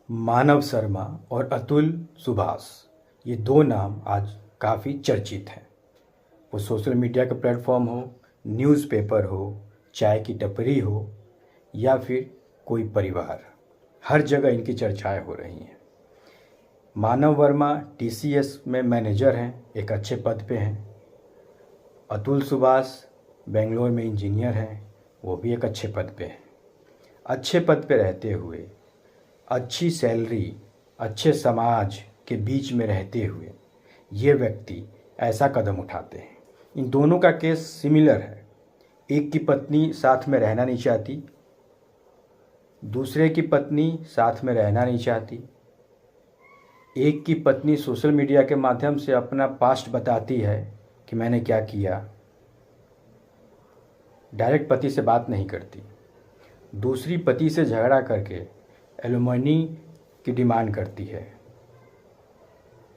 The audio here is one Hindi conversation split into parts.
मानव शर्मा और अतुल सुभाष, ये दो नाम आज काफ़ी चर्चित हैं। वो सोशल मीडिया का प्लेटफॉर्म हो, न्यूज़पेपर हो, चाय की टपरी हो या फिर कोई परिवार, हर जगह इनकी चर्चाएं हो रही हैं। मानव वर्मा टीसीएस में मैनेजर हैं, एक अच्छे पद पे हैं। अतुल सुभाष बेंगलोर में इंजीनियर हैं, वो भी एक अच्छे पद पे हैं। अच्छे पद पे रहते हुए, अच्छी सैलरी, अच्छे समाज के बीच में रहते हुए ये व्यक्ति ऐसा कदम उठाते हैं। इन दोनों का केस सिमिलर है। एक की पत्नी साथ में रहना नहीं चाहती, दूसरे की पत्नी साथ में रहना नहीं चाहती। एक की पत्नी सोशल मीडिया के माध्यम से अपना पास्ट बताती है कि मैंने क्या किया, डायरेक्ट पति से बात नहीं करती। दूसरी पति से झगड़ा करके एलिमनी की डिमांड करती है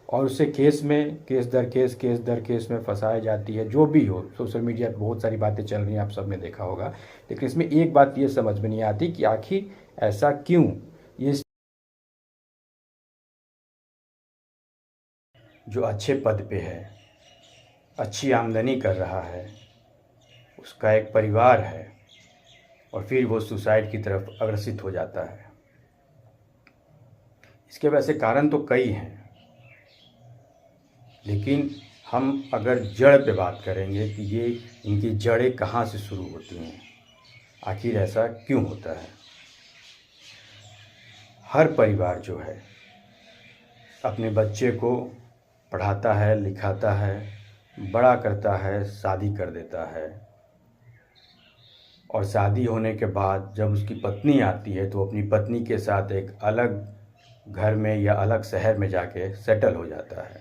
और उसे केस दर केस में फंसाई जाती है। जो भी हो, सोशल मीडिया पर बहुत सारी बातें चल रही हैं, आप सब ने देखा होगा। लेकिन इसमें एक बात ये समझ में नहीं आती कि आखिर ऐसा क्यों। ये जो अच्छे पद पे है, अच्छी आमदनी कर रहा है, उसका एक परिवार है और फिर वो सुसाइड की तरफ अग्रसित हो जाता है। इसके वैसे कारण तो कई हैं, लेकिन हम अगर जड़ पे बात करेंगे कि ये इनकी जड़ें कहाँ से शुरू होती हैं, आखिर ऐसा क्यों होता है। हर परिवार जो है अपने बच्चे को पढ़ाता है, लिखाता है, बड़ा करता है, शादी कर देता है और शादी होने के बाद जब उसकी पत्नी आती है तो अपनी पत्नी के साथ एक अलग घर में या अलग शहर में जाके सेटल हो जाता है।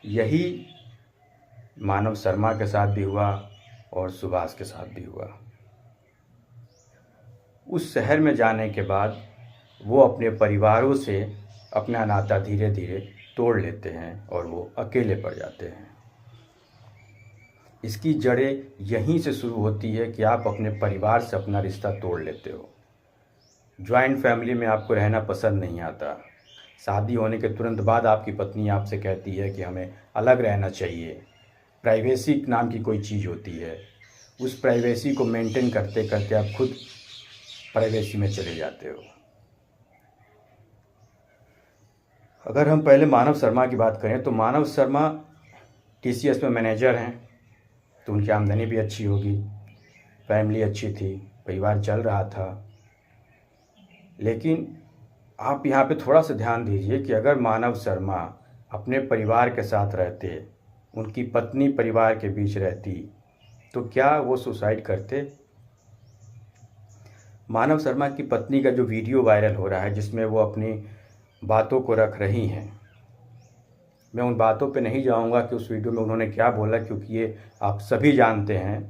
यही मानव शर्मा के साथ भी हुआ और सुभाष के साथ भी हुआ। उस शहर में जाने के बाद वो अपने परिवारों से अपना नाता धीरे धीरे तोड़ लेते हैं और वो अकेले पड़ जाते हैं। इसकी जड़ें यहीं से शुरू होती है कि आप अपने परिवार से अपना रिश्ता तोड़ लेते हो। जॉइंट फैमिली में आपको रहना पसंद नहीं आता। शादी होने के तुरंत बाद आपकी पत्नी आपसे कहती है कि हमें अलग रहना चाहिए। प्राइवेसी नाम की कोई चीज़ होती है, उस प्राइवेसी को मेंटेन करते करते आप खुद प्राइवेसी में चले जाते हो। अगर हम पहले मानव शर्मा की बात करें तो मानव शर्मा टीसीएस में मैनेजर हैं, तो उनकी आमदनी भी अच्छी होगी, फैमिली अच्छी थी, परिवार चल रहा था। लेकिन आप यहाँ पे थोड़ा सा ध्यान दीजिए कि अगर मानव शर्मा अपने परिवार के साथ रहते, उनकी पत्नी परिवार के बीच रहती, तो क्या वो सुसाइड करते। मानव शर्मा की पत्नी का जो वीडियो वायरल हो रहा है जिसमें वो अपनी बातों को रख रही हैं, मैं उन बातों पे नहीं जाऊंगा कि उस वीडियो में उन्होंने क्या बोला, क्योंकि ये आप सभी जानते हैं।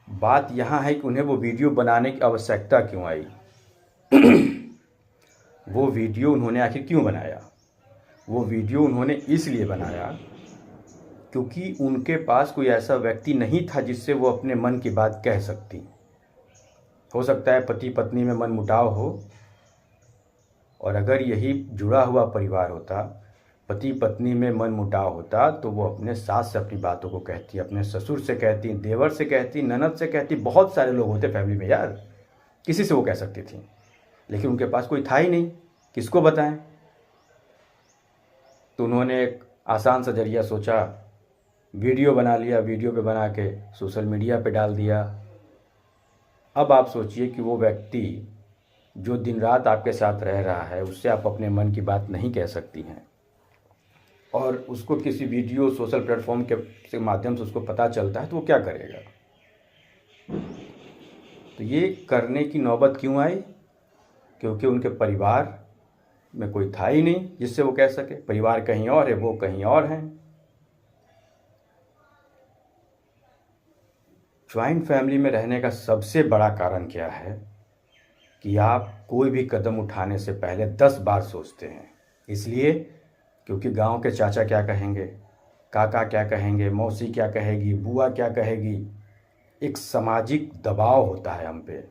बात यहाँ है कि उन्हें वो वीडियो बनाने की आवश्यकता क्यों आई। वो वीडियो उन्होंने आखिर क्यों बनाया। वो वीडियो उन्होंने इसलिए बनाया क्योंकि उनके पास कोई ऐसा व्यक्ति नहीं था जिससे वो अपने मन की बात कह सकती। हो सकता है पति पत्नी में मन मुटाव हो, और अगर यही जुड़ा हुआ परिवार होता, पति पत्नी में मन मुटाव होता, तो वो अपने सास से अपनी बातों को कहती, अपने ससुर से कहती, देवर से कहती, ननद से कहती। बहुत सारे लोग होते फैमिली में यार, किसी से वो कह सकती थी। लेकिन उनके पास कोई था ही नहीं, किसको बताएं। तो उन्होंने एक आसान सा जरिया सोचा, वीडियो बना लिया, वीडियो पे बना के सोशल मीडिया पे डाल दिया। अब आप सोचिए कि वो व्यक्ति जो दिन रात आपके साथ रह रहा है, उससे आप अपने मन की बात नहीं कह सकती हैं, और उसको किसी वीडियो सोशल प्लेटफॉर्म के माध्यम से उसको पता चलता है, तो वो क्या करेगा। तो ये करने की नौबत क्यों आई, क्योंकि उनके परिवार में कोई था ही नहीं जिससे वो कह सके। परिवार कहीं और है, वो कहीं और हैं। ज्वाइंट फैमिली में रहने का सबसे बड़ा कारण क्या है कि आप कोई भी कदम उठाने से पहले 10 बार सोचते हैं। इसलिए क्योंकि गांव के चाचा क्या कहेंगे, काका क्या कहेंगे, मौसी क्या कहेगी, बुआ क्या कहेगी। एक सामाजिक दबाव होता है हम पे।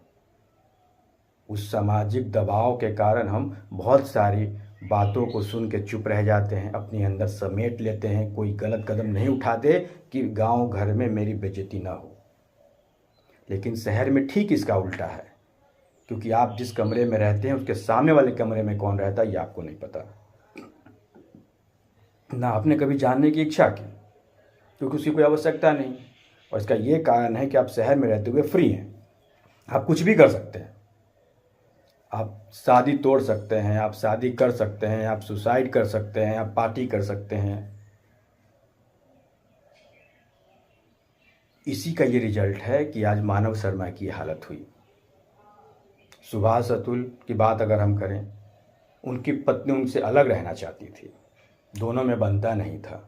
उस सामाजिक दबाव के कारण हम बहुत सारी बातों को सुन के चुप रह जाते हैं, अपने अंदर समेट लेते हैं, कोई गलत कदम नहीं उठाते कि गांव घर में मेरी बेइज्जती ना हो। लेकिन शहर में ठीक इसका उल्टा है, क्योंकि आप जिस कमरे में रहते हैं उसके सामने वाले कमरे में कौन रहता है ये आपको नहीं पता, ना आपने कभी जानने की इच्छा की, क्योंकि उसकी कोई आवश्यकता नहीं। और इसका ये कारण है कि आप शहर में रहते हुए फ्री हैं, आप कुछ भी कर सकते हैं, आप शादी तोड़ सकते हैं, आप शादी कर सकते हैं, आप सुसाइड कर सकते हैं, आप पार्टी कर सकते हैं। इसी का ये रिजल्ट है कि आज मानव शर्मा की हालत हुई। सुभाष अतुल की बात अगर हम करें, उनकी पत्नी उनसे अलग रहना चाहती थी, दोनों में बनता नहीं था।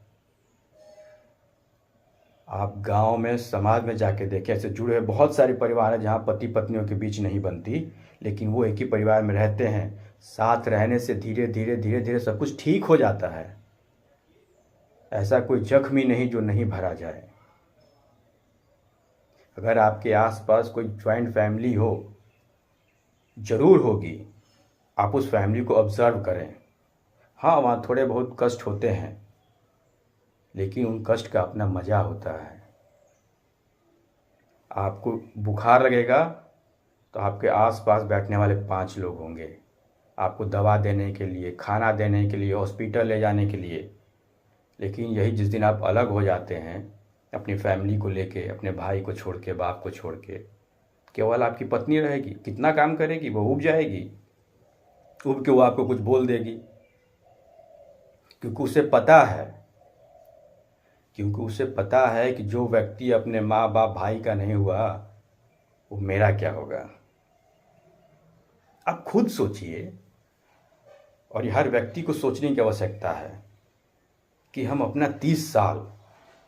आप गांव में समाज में जाके देखें, ऐसे जुड़े हुए बहुत सारे परिवार हैं जहां पति पत्नियों के बीच नहीं बनती, लेकिन वो एक ही परिवार में रहते हैं। साथ रहने से धीरे धीरे धीरे धीरे सब कुछ ठीक हो जाता है। ऐसा कोई जख्म ही नहीं जो नहीं भरा जाए। अगर आपके आसपास कोई ज्वाइंट फैमिली हो, ज़रूर होगी, आप उस फैमिली को ऑब्ज़र्व करें। हाँ, वहाँ थोड़े बहुत कष्ट होते हैं, लेकिन उन कष्ट का अपना मज़ा होता है। आपको बुखार लगेगा तो आपके आसपास बैठने वाले 5 लोग होंगे, आपको दवा देने के लिए, खाना देने के लिए, हॉस्पिटल ले जाने के लिए। लेकिन यही जिस दिन आप अलग हो जाते हैं अपनी फैमिली को लेके, अपने भाई को छोड़ के, बाप को छोड़ के, केवल आपकी पत्नी रहेगी। कितना काम करेगी, वो ऊब जाएगी, ऊब के वो आपको कुछ बोल देगी, क्योंकि उसे पता है कि जो व्यक्ति अपने माँ बाप भाई का नहीं हुआ वो मेरा क्या होगा। आप खुद सोचिए, और ये हर व्यक्ति को सोचने की आवश्यकता है कि हम अपना 30 साल,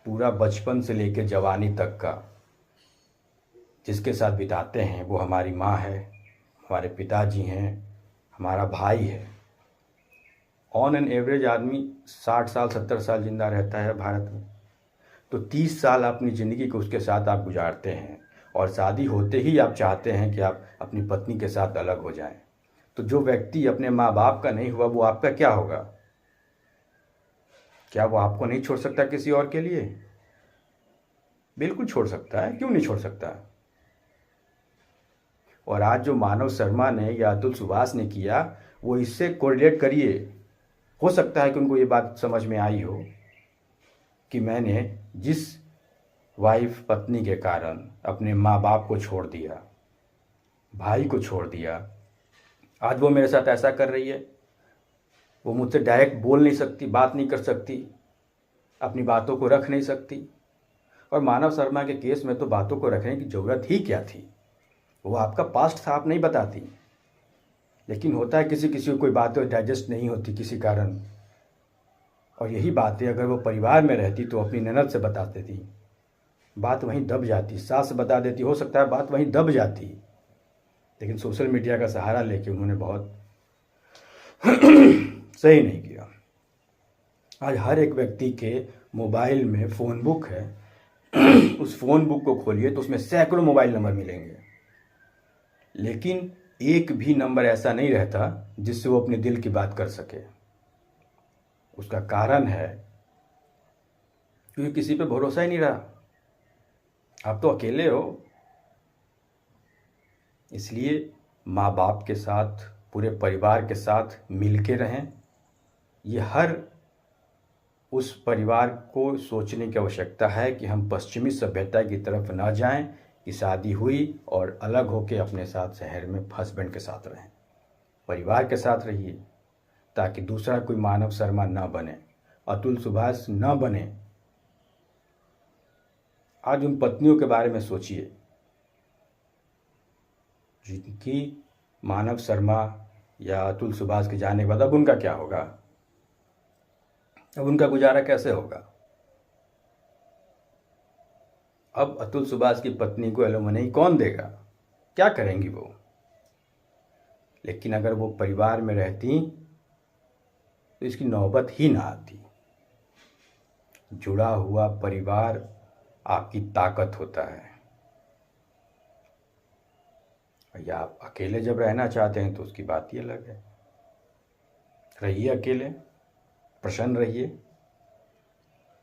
पूरा बचपन से लेकर जवानी तक का जिसके साथ बिताते हैं, वो हमारी माँ है, हमारे पिताजी हैं, हमारा भाई है। ऑन एन एवरेज आदमी 60 साल 70 साल जिंदा रहता है भारत में, तो 30 साल अपनी ज़िंदगी को उसके साथ आप गुजारते हैं, और शादी होते ही आप चाहते हैं कि आप अपनी पत्नी के साथ अलग हो जाएं। तो जो व्यक्ति अपने माँ बाप का नहीं हुआ वो आपका क्या होगा? क्या वो आपको नहीं छोड़ सकता किसी और के लिए? बिल्कुल छोड़ सकता है, क्यों नहीं छोड़ सकता। और आज जो मानव शर्मा ने या अतुल सुभाष ने किया, वो इससे कोरिलेट करिए। हो सकता है कि उनको ये बात समझ में आई हो कि मैंने जिस वाइफ पत्नी के कारण अपने माँ बाप को छोड़ दिया, भाई को छोड़ दिया, आज वो मेरे साथ ऐसा कर रही है। वो मुझसे डायरेक्ट बोल नहीं सकती, बात नहीं कर सकती, अपनी बातों को रख नहीं सकती। और मानव शर्मा के केस में तो बातों को रखने की ज़रूरत ही क्या थी? वो आपका पास्ट था, आप नहीं बताती। लेकिन होता है किसी किसी को कोई बातें डाइजेस्ट नहीं होती किसी कारण, और यही बातें अगर वो परिवार में रहती तो अपनी ननद से बता देती, बात वहीं दब जाती। सास से बता देती, हो सकता है बात वहीं दब जाती। लेकिन सोशल मीडिया का सहारा लेके उन्होंने बहुत सही नहीं किया। आज हर एक व्यक्ति के मोबाइल में फ़ोन बुक है। उस फ़ोन बुक को खोलिए तो उसमें सैकड़ों मोबाइल नंबर मिलेंगे, लेकिन एक भी नंबर ऐसा नहीं रहता जिससे वो अपने दिल की बात कर सके। उसका कारण है क्योंकि किसी पे भरोसा ही नहीं रहा। आप तो अकेले हो। इसलिए माँ बाप के साथ, पूरे परिवार के साथ मिल के रहें। ये हर उस परिवार को सोचने की आवश्यकता है कि हम पश्चिमी सभ्यता की तरफ ना जाएं कि शादी हुई और अलग होकर अपने साथ शहर में हस्बैंड के साथ रहें। परिवार के साथ रहिए ताकि दूसरा कोई मानव शर्मा ना बने, अतुल सुभाष ना बने। आज उन पत्नियों के बारे में सोचिए जिनकी मानव शर्मा या अतुल सुभाष के जाने के बाद अब उनका क्या होगा? अब उनका गुजारा कैसे होगा? अब अतुल सुभाष की पत्नी को एलुमनी कौन देगा? क्या करेंगी वो? लेकिन अगर वो परिवार में रहती तो इसकी नौबत ही ना आती। जुड़ा हुआ परिवार आपकी ताकत होता है। या आप अकेले जब रहना चाहते हैं तो उसकी बात ही अलग है। रहिए अकेले, प्रसन्न रहिए।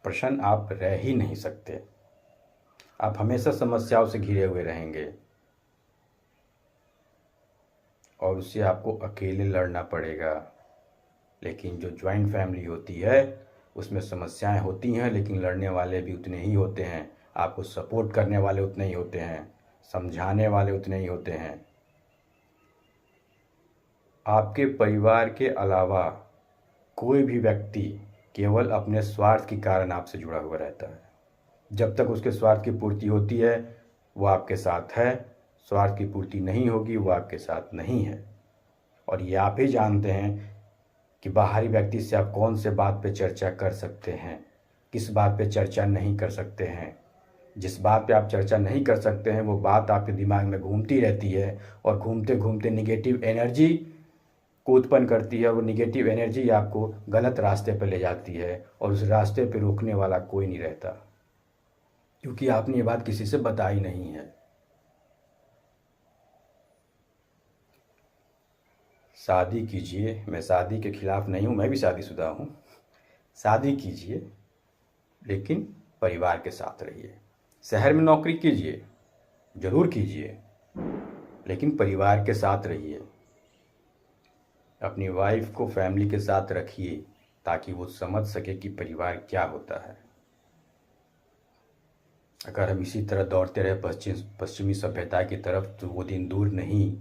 प्रसन्न आप रह ही नहीं सकते, आप हमेशा समस्याओं से घिरे हुए रहेंगे और उससे आपको अकेले लड़ना पड़ेगा। लेकिन जो जॉइंट फैमिली होती है उसमें समस्याएं होती हैं, लेकिन लड़ने वाले भी उतने ही होते हैं, आपको सपोर्ट करने वाले उतने ही होते हैं, समझाने वाले उतने ही होते हैं। आपके परिवार के अलावा कोई भी व्यक्ति केवल अपने स्वार्थ के कारण आपसे जुड़ा हुआ रहता है। जब तक उसके स्वार्थ की पूर्ति होती है वो आपके साथ है, स्वार्थ की पूर्ति नहीं होगी वो आपके साथ नहीं है। और ये आप ही जानते हैं कि बाहरी व्यक्ति से आप कौन से बात पे चर्चा कर सकते हैं, किस बात पे चर्चा नहीं कर सकते हैं। जिस बात पे आप चर्चा नहीं कर सकते हैं वो बात आपके दिमाग में घूमती रहती है और घूमते घूमते निगेटिव एनर्जी को उत्पन्न करती है और वो निगेटिव एनर्जी आपको गलत रास्ते पर ले जाती है और उस रास्ते पे रोकने वाला कोई नहीं रहता, क्योंकि आपने ये बात किसी से बताई नहीं है। शादी कीजिए, मैं शादी के खिलाफ़ नहीं हूँ, मैं भी शादीशुदा हूँ। शादी कीजिए लेकिन परिवार के साथ रहिए। शहर में नौकरी कीजिए, ज़रूर कीजिए, लेकिन परिवार के साथ रहिए। अपनी वाइफ को फैमिली के साथ रखिए ताकि वो समझ सके कि परिवार क्या होता है। अगर हम इसी तरह दौड़ते रहे पश्चिमी सभ्यता की तरफ तो वो दिन दूर नहीं।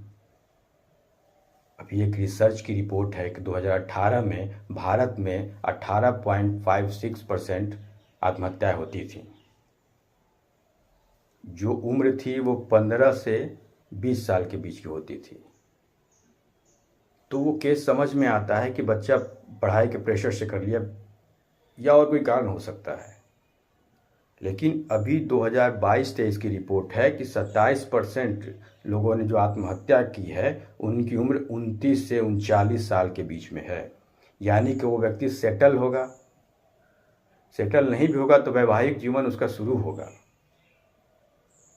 अभी एक रिसर्च की रिपोर्ट है कि 2018 में भारत में 18.56% आत्महत्याएं होती थी। जो उम्र थी वो 15 से 20 साल के बीच की होती थी। तो वो केस समझ में आता है कि बच्चा पढ़ाई के प्रेशर से कर लिया या और कोई कारण हो सकता है। लेकिन अभी 2022-23 की रिपोर्ट है कि 27% लोगों ने जो आत्महत्या की है उनकी उम्र 29 से 39 साल के बीच में है। यानी कि वो व्यक्ति सेटल होगा, सेटल नहीं भी होगा तो वैवाहिक जीवन उसका शुरू होगा।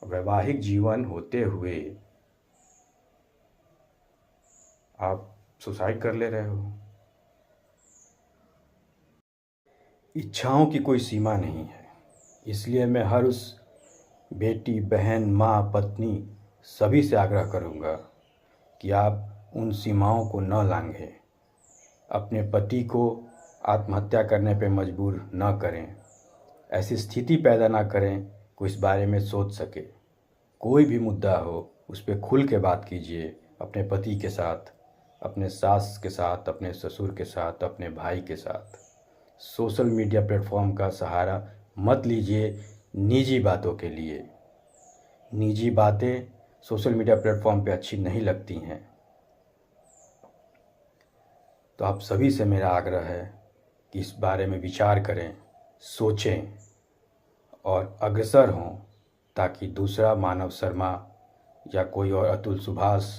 वैवाहिक जीवन होते हुए आप सुसाइड कर ले रहे हो। इच्छाओं की कोई सीमा नहीं है, इसलिए मैं हर उस बेटी, बहन, माँ, पत्नी सभी से आग्रह करूँगा कि आप उन सीमाओं को न लांघें, अपने पति को आत्महत्या करने पर मजबूर न करें, ऐसी स्थिति पैदा ना करें कि इस बारे में सोच सके। कोई भी मुद्दा हो उस पर खुल के बात कीजिए, अपने पति के साथ, अपने सास के साथ, अपने ससुर के साथ, अपने भाई के साथ। सोशल मीडिया प्लेटफॉर्म का सहारा मत लीजिए निजी बातों के लिए। निजी बातें सोशल मीडिया प्लेटफॉर्म पे अच्छी नहीं लगती हैं। तो आप सभी से मेरा आग्रह है कि इस बारे में विचार करें, सोचें और अग्रसर हों, ताकि दूसरा मानव शर्मा या कोई और अतुल सुभाष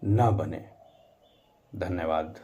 न बने। धन्यवाद।